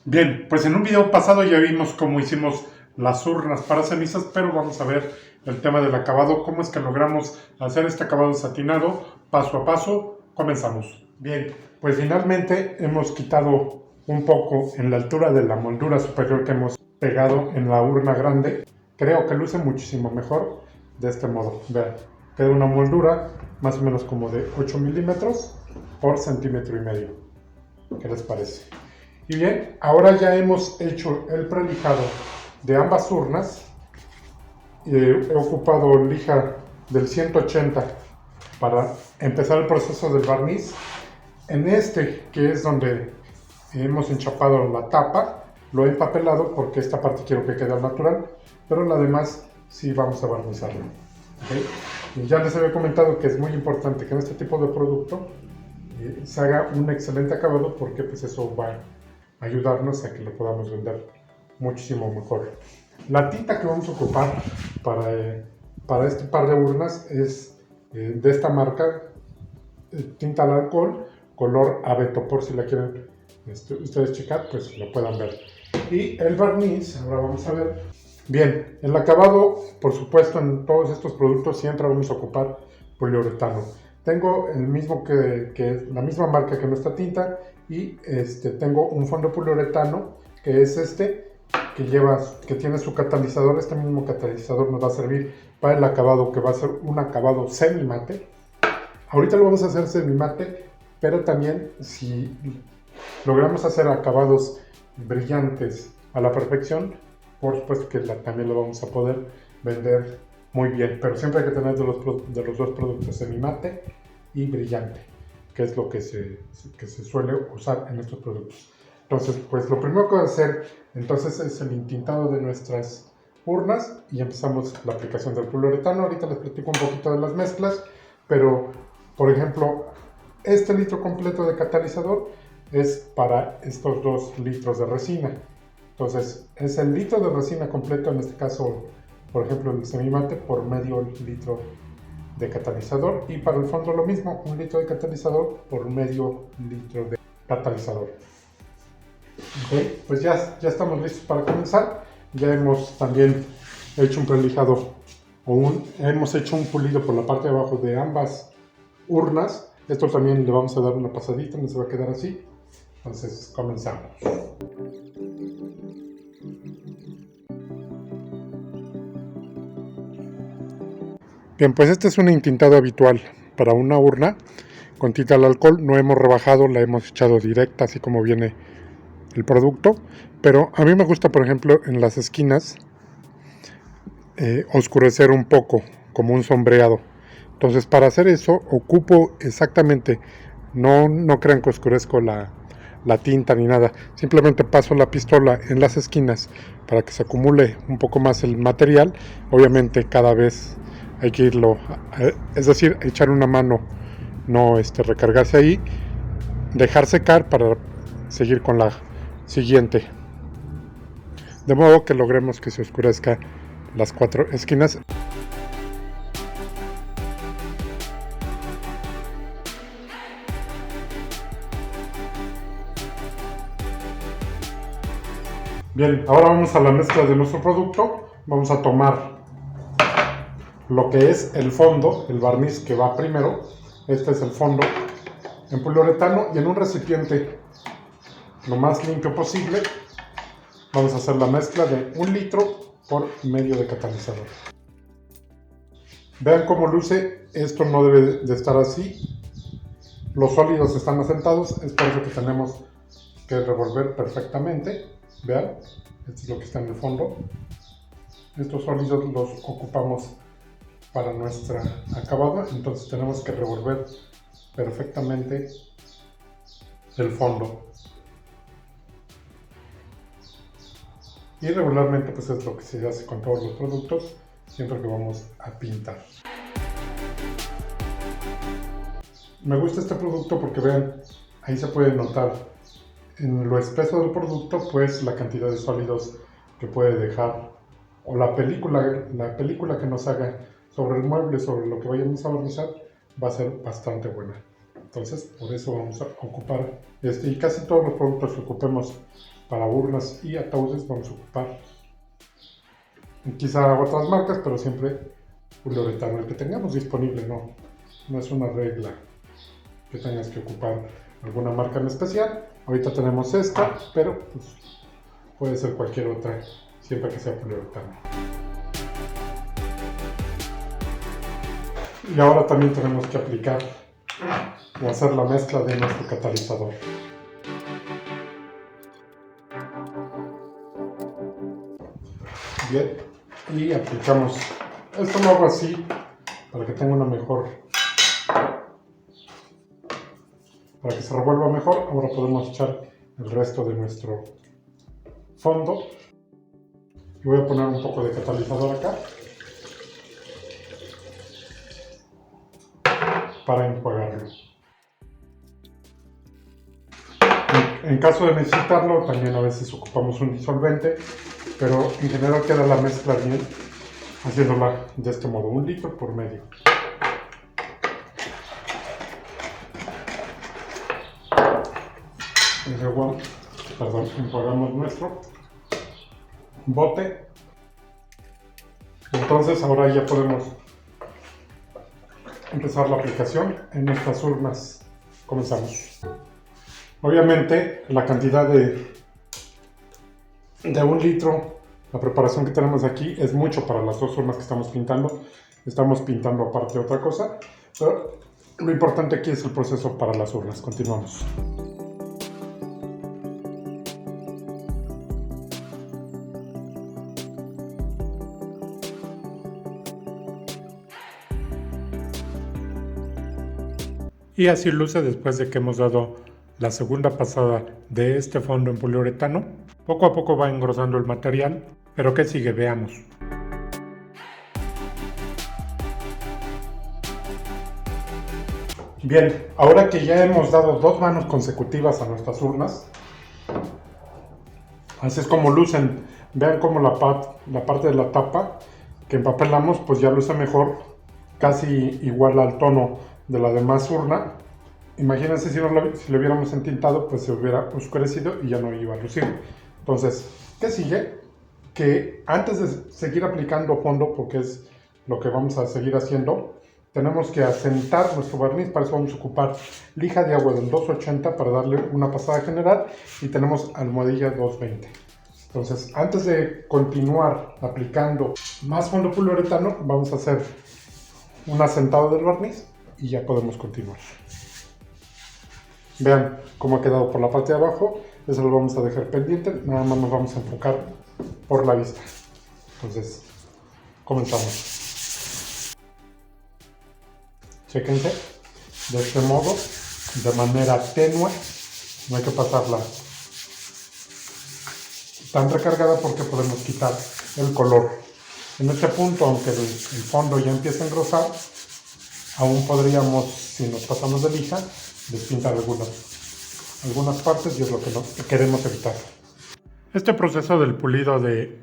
Bien, pues en un video pasado ya vimos cómo hicimos las urnas para cenizas, pero vamos a ver el tema del acabado, cómo es que logramos hacer este acabado satinado, paso a paso. Comenzamos. Bien, pues finalmente hemos quitado un poco en la altura de la moldura superior que hemos pegado en la urna grande. Creo que luce muchísimo mejor de este modo. Vean, queda una moldura más o menos como de 8 milímetros por centímetro y medio. ¿Qué les parece? Y bien, ahora ya hemos hecho el prelijado de ambas urnas. He ocupado lija del 180 para empezar el proceso del barniz. En este, que es donde hemos enchapado la tapa, lo he empapelado porque esta parte quiero que quede al natural, pero la demás sí vamos a barnizarlo. ¿Okay? Y ya les había comentado que es muy importante que en este tipo de producto se haga un excelente acabado, porque pues eso va a ayudarnos a que lo podamos vender muchísimo mejor. La tinta que vamos a ocupar para este par de urnas es de esta marca, tinta al alcohol, color abeto, por si la quieren ustedes checar, pues lo puedan ver. Y el barniz, ahora vamos a ver. Bien, el acabado, por supuesto, en todos estos productos siempre vamos a ocupar poliuretano. Tengo el mismo que es la misma marca que nuestra tinta, y tengo un fondo poliuretano que es que tiene su catalizador. Este mismo catalizador nos va a servir para el acabado, que va a ser un acabado semi-mate. Ahorita lo vamos a hacer semi-mate, pero también si logramos hacer acabados brillantes a la perfección, por supuesto que también lo vamos a poder vender muy bien, pero siempre hay que tener de los dos productos, semi-mate y brillante, que es lo que se suele usar en estos productos. Entonces, pues lo primero que voy a hacer entonces es el intintado de nuestras urnas, y empezamos la aplicación del poliuretano. Ahorita les platico un poquito de las mezclas, pero por ejemplo, este litro completo de catalizador es para estos 2 litros de resina. Entonces, es el litro de resina completo, en este caso, por ejemplo, el semimate, por medio litro de catalizador. Y para el fondo lo mismo, 1 litro de catalizador por medio litro de catalizador. Okay, pues ya estamos listos para comenzar. Ya hemos también hecho un prelijado, hemos hecho un pulido por la parte de abajo de ambas urnas. Esto también le vamos a dar una pasadita, no se va a quedar así. Entonces comenzamos. Bien, pues este es un intintado habitual para una urna con tinta al alcohol. No hemos rebajado, la hemos echado directa, así como viene el producto. Pero a mí me gusta, por ejemplo, en las esquinas oscurecer un poco, como un sombreado. Entonces, para hacer eso ocupo exactamente, no crean que oscurezco la tinta ni nada, simplemente paso la pistola en las esquinas para que se acumule un poco más el material. Obviamente cada vez hay que irlo, es decir, echar una mano, no recargarse ahí, dejar secar para seguir con la siguiente, de modo que logremos que se oscurezca las 4 esquinas. Bien, ahora vamos a la mezcla de nuestro producto. Vamos a tomar lo que es el fondo, el barniz que va primero. Este es el fondo en poliuretano, y en un recipiente lo más limpio posible vamos a hacer la mezcla de 1 litro por medio de catalizador. Vean cómo luce. Esto no debe de estar así. Los sólidos están asentados, es por eso que tenemos que revolver perfectamente. Vean, esto es lo que está en el fondo. Estos sólidos los ocupamos para nuestra acabado, entonces tenemos que revolver perfectamente el fondo. Y regularmente pues es lo que se hace con todos los productos siempre que vamos a pintar. Me gusta este producto porque vean, ahí se puede notar en lo espeso del producto pues la cantidad de sólidos que puede dejar, o la película que nos haga sobre el mueble, sobre lo que vayamos a barnizar, va a ser bastante buena. Entonces por eso vamos a ocupar y casi todos los productos que ocupemos para urnas y ataúdes vamos a ocupar quizá otras marcas, pero siempre poliuretano, el que tengamos disponible, no es una regla que tengas que ocupar alguna marca en especial. Ahorita tenemos esta, pero pues, puede ser cualquier otra, siempre que sea poliuretano. Y ahora también tenemos que aplicar o hacer la mezcla de nuestro catalizador. Bien, y aplicamos, esto lo hago así para que tenga una mejor, para que se revuelva mejor. Ahora podemos echar el resto de nuestro fondo y voy a poner un poco de catalizador acá para enjuagarlo. En caso de necesitarlo, también a veces ocupamos un disolvente, pero en general queda la mezcla bien haciéndola de este modo, 1 litro por medio. Y luego, enjuagamos nuestro bote. Entonces ahora ya podemos empezar la aplicación en nuestras urnas. Comenzamos. Obviamente la cantidad de 1 litro, la preparación que tenemos aquí es mucho para las dos urnas que estamos pintando. Estamos pintando aparte otra cosa, pero lo importante aquí es el proceso para las urnas. Continuamos. Y así luce después de que hemos dado la segunda pasada de este fondo en poliuretano. Poco a poco va engrosando el material, pero ¿qué sigue? Veamos. Bien, ahora que ya hemos dado 2 manos consecutivas a nuestras urnas, así es como lucen. Vean cómo la parte de la tapa que empapelamos pues ya luce mejor, casi igual al tono de la demás urna. Imagínense si lo hubiéramos entintado, pues se hubiera oscurecido y ya no iba a lucir. Entonces, ¿qué sigue? Que antes de seguir aplicando fondo, porque es lo que vamos a seguir haciendo, tenemos que asentar nuestro barniz. Para eso vamos a ocupar lija de agua del 280 para darle una pasada general y tenemos almohadilla 220. Entonces, antes de continuar aplicando más fondo poliuretano, vamos a hacer un asentado del barniz y ya podemos continuar. Vean cómo ha quedado por la parte de abajo. Eso lo vamos a dejar pendiente, nada más nos vamos a enfocar por la vista. Entonces, comenzamos. Chéquense, de este modo, de manera tenue, no hay que pasarla tan recargada porque podemos quitar el color. En este punto, aunque el fondo ya empieza a engrosar, aún podríamos, si nos pasamos de lija, despintar algunas partes y es lo que queremos evitar. Este proceso del pulido del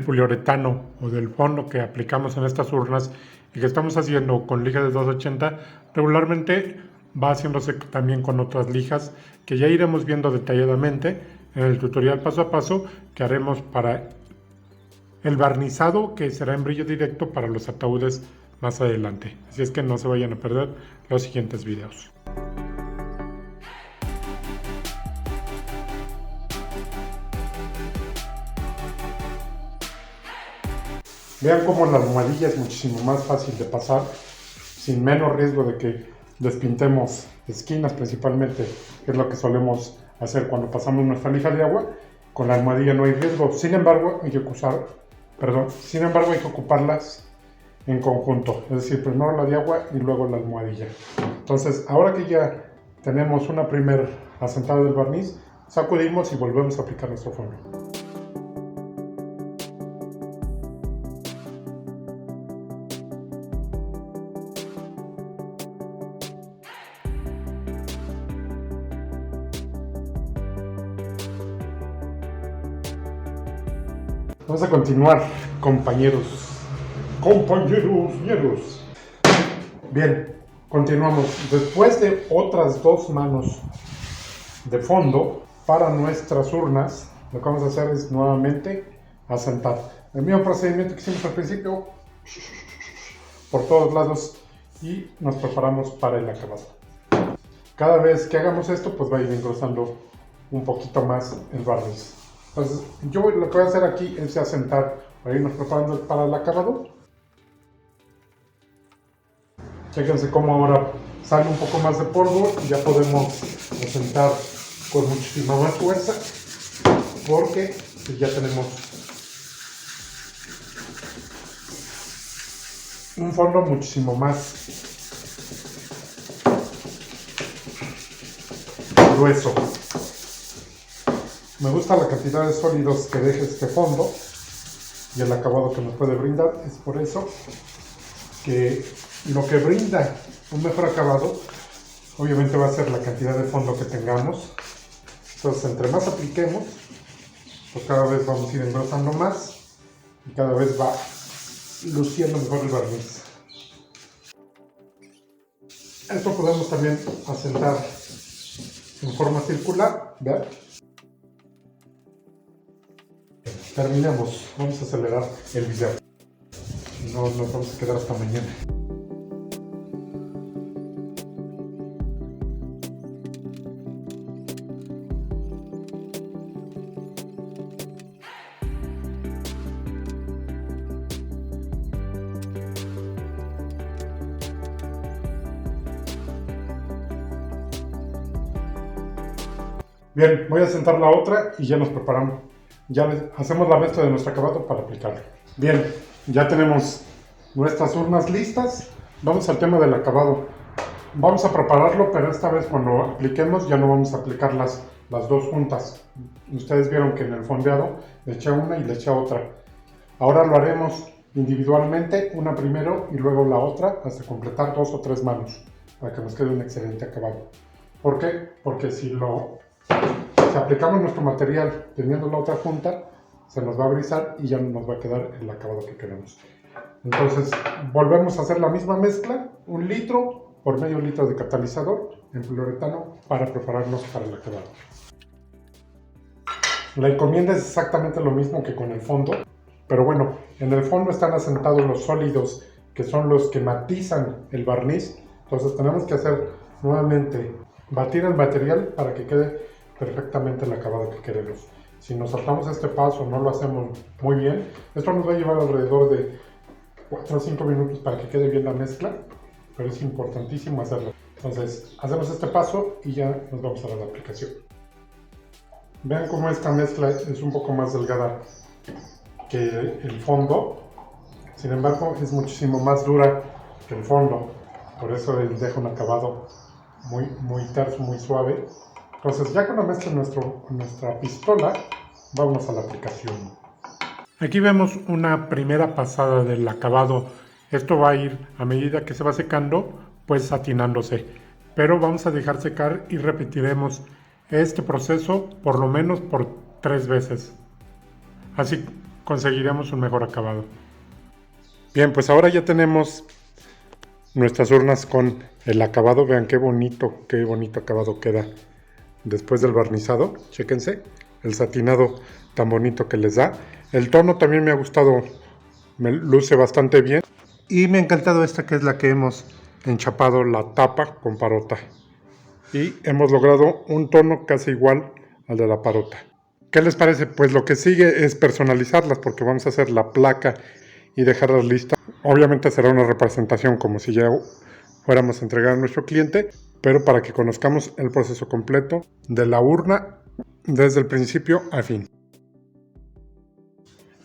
poliuretano o del fondo que aplicamos en estas urnas y que estamos haciendo con lija de 280 regularmente va haciéndose también con otras lijas que ya iremos viendo detalladamente en el tutorial paso a paso que haremos para el barnizado, que será en brillo directo para los ataúdes más adelante. Así es que no se vayan a perder los siguientes videos. Vean cómo la almohadilla es muchísimo más fácil de pasar, sin menos riesgo de que despintemos esquinas principalmente, que es lo que solemos hacer cuando pasamos nuestra lija de agua. Con la almohadilla no hay riesgo, sin embargo hay que ocuparlas en conjunto, es decir, primero la de agua y luego la almohadilla. Entonces, ahora que ya tenemos una primera asentada del barniz, sacudimos y volvemos a aplicar nuestro fondo. Vamos a continuar, compañeros. Bien, continuamos. Después de otras 2 manos de fondo para nuestras urnas, Lo que vamos a hacer es nuevamente asentar. El mismo procedimiento que hicimos al principio, por todos lados, y nos preparamos para el acabado. Cada vez que hagamos esto, pues va a ir engrosando un poquito más el barniz. Entonces, yo lo que voy a hacer aquí es asentar para irnos preparando para el acabado. Fíjense cómo ahora sale un poco más de polvo y ya podemos asentar con muchísima más fuerza, porque ya tenemos un fondo muchísimo más grueso. Me gusta la cantidad de sólidos que deje este fondo y el acabado que nos puede brindar. Es por eso que lo que brinda un mejor acabado obviamente va a ser la cantidad de fondo que tengamos. Entonces, entre más apliquemos, pues cada vez vamos a ir engrosando más y cada vez va luciendo mejor el barniz. Esto podemos también asentar en forma circular, ¿vean? Terminamos, vamos a acelerar el video. No nos vamos a quedar hasta mañana. Bien, voy a sentar la otra y ya nos preparamos. Ya hacemos la mezcla de nuestro acabado para aplicarlo. Bien, ya tenemos nuestras urnas listas. Vamos al tema del acabado. Vamos a prepararlo, pero esta vez cuando apliquemos ya no vamos a aplicar las dos juntas. Ustedes vieron que en el fondeado le eché una y le eché otra. Ahora lo haremos individualmente, una primero y luego la otra, hasta completar 2 o 3 manos, para que nos quede un excelente acabado. ¿Por qué? Porque si aplicamos nuestro material teniendo la otra junta, se nos va a brizar y ya no nos va a quedar el acabado que queremos. Entonces, volvemos a hacer la misma mezcla, 1 litro por medio litro de catalizador en poliuretano para prepararnos para el acabado. La encomienda es exactamente lo mismo que con el fondo, pero bueno, en el fondo están asentados los sólidos que son los que matizan el barniz. Entonces tenemos que hacer nuevamente, batir el material para que quede perfectamente el acabado que queremos. Si nos saltamos este paso, no lo hacemos muy bien, esto nos va a llevar alrededor de 4 o 5 minutos para que quede bien la mezcla, pero es importantísimo hacerlo. Entonces, hacemos este paso y ya nos vamos a la aplicación. Vean cómo esta mezcla es un poco más delgada que el fondo, sin embargo es muchísimo más dura que el fondo, por eso les deja un acabado muy terso, muy suave. Entonces, ya con la mezcla en nuestra pistola, vamos a la aplicación. Aquí vemos una primera pasada del acabado. Esto va a ir, a medida que se va secando, pues satinándose. Pero vamos a dejar secar y repetiremos este proceso por lo menos por 3 veces. Así conseguiremos un mejor acabado. Bien, pues ahora ya tenemos nuestras urnas con el acabado. Vean qué bonito acabado queda después del barnizado. Chéquense el satinado tan bonito que les da. El tono también me ha gustado, me luce bastante bien. Y me ha encantado esta, que es la que hemos enchapado la tapa con parota. Y hemos logrado un tono casi igual al de la parota. ¿Qué les parece? Pues lo que sigue es personalizarlas, porque vamos a hacer la placa y dejarlas listas. Obviamente será una representación como si ya fuéramos a entregar a nuestro cliente, pero para que conozcamos el proceso completo de la urna desde el principio a fin.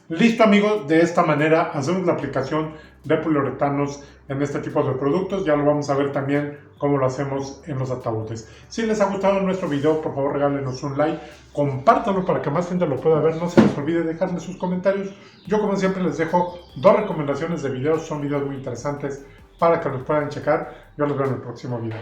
Listo, amigos, de esta manera hacemos la aplicación de poliuretanos en este tipo de productos. Ya lo vamos a ver también cómo lo hacemos en los ataúdes. Si les ha gustado nuestro video, por favor regálenos un like, compártanlo para que más gente lo pueda ver. No se les olvide dejarme sus comentarios. Yo, como siempre, les dejo 2 recomendaciones de videos. Son videos muy interesantes para que los puedan checar. Yo los veo en el próximo video.